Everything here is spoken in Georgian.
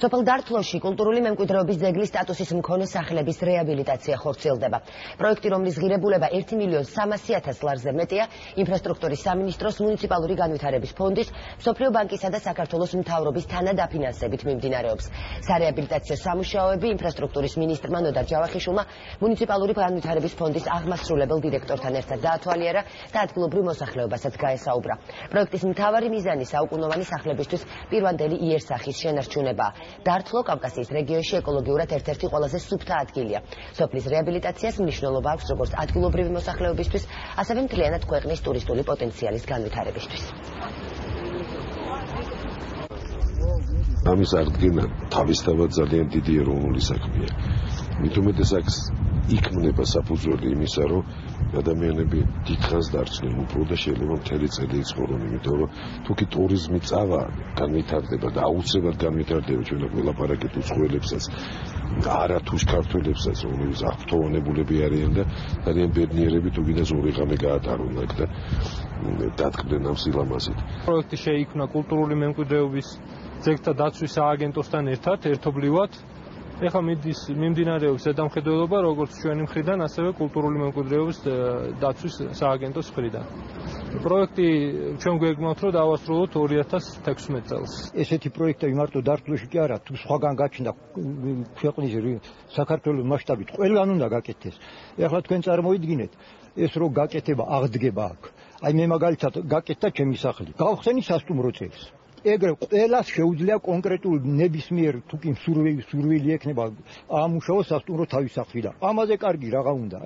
სოფელ დართლოში კულტურული მემკვიდრეობის ძეგლის სტატუსის მქონე სახლების რეაბილიტაცია ხორციელდება. პროექტი, რომლის ღირებულება 1.300.000 ლარზე მეტია, ინფრასტრუქტურის სამინისტროს მუნიციპალური განვითარების ფონდის, მსოფლიო ბანკისა და საქართველოს მთავრობის თანადაფინანსებით მიმდინარეობს. სარეაბილიტაციო სამუშაოები ინფრასტრუქტურის მინისტრმა ნოდარ ჯავახიშვილმა მუნიციპალური განვითარების ფონდის აღმასრულებელ დირექტორთან ერთად დაათვალიერა და ადგილობრივ მოსახლეობასაც გაესაუბრა. პროექტის მთავარი მიზანი საუკუნოვანი სახლებისთვის პირვანდელი იერსახის შენარჩუნებაა. დართლო კავკასიის რეგიონში ეკოლოგიურად ერთ-ერთი ყველაზე სუფთა ადგილია. სოფლის რეაბილიტაციას მნიშვნელობა აქვს როგორც ადგილობრივი მოსახლეობისთვის, ასევე მთლიანად ქვეყნის ტურისტული პოტენციალის განვითარებისთვის. ამის აღდგენა თავისთავად ძალიან დიდი ეროვნული საქმეა. მით უმეტეს აქ იქმნება საფუძველი იმისა, რომ ადამიანები დიდხანს დარჩნენ უფრო და შეიძლება მთელი წელი იცხოვრონ, იმიტომ რომ თუკი ტურიზმი წავა, განვითარდება და აუცილებლად განვითარდება ჩვენ ყველაფარაკეთ უცხოელებსაც, არა თუშ ქართველებსაც, რომლებიც აღფრთოვანებულები არიან და ძალიან ბედნიერები თუ კიდე ორი ღამე გაატარონ აქ და დათქმდნენ ამ სილამაზით. პროექტი შეიქმნა კულტურული მემკვიდრეობის ძეგლთა დაცვის სააგენტოსთან ერთად, ერთობლივად. ეხლა მიმდინარეობს ზედამხედველობა როგორც ჩვენი მხრიდან, ასევე კულტურული მემკვიდრეობის დაცვის სააგენტოს მხრიდან. პროექტი ჩვენ გვეგმავთ, რომ დავასრულოთ 2016 წელს. ესეთი პროექტები მარტო დართლოში კი არა, თუ სხვაგან გაჩნდა ქვეყნის საქართველოს მასშტაბით, ყველგან უნდა გაკეთდეს. ეხლა თქვენ წარმოიდგინეთ, ეს რო გაკეთება, აღდგება აქ. აი მე მაგალითად გაკეთდა ჩემი სახლი. გავხსენი სასტუმრო წელს. ეგრე ყველას შეუძლია კონკრეტულ ნებისმიერ თუკი სურვილი ექნება ამუშავოს სასტუმრო თავის სახლიდან. ამაზე კარგი რაღა უნდა.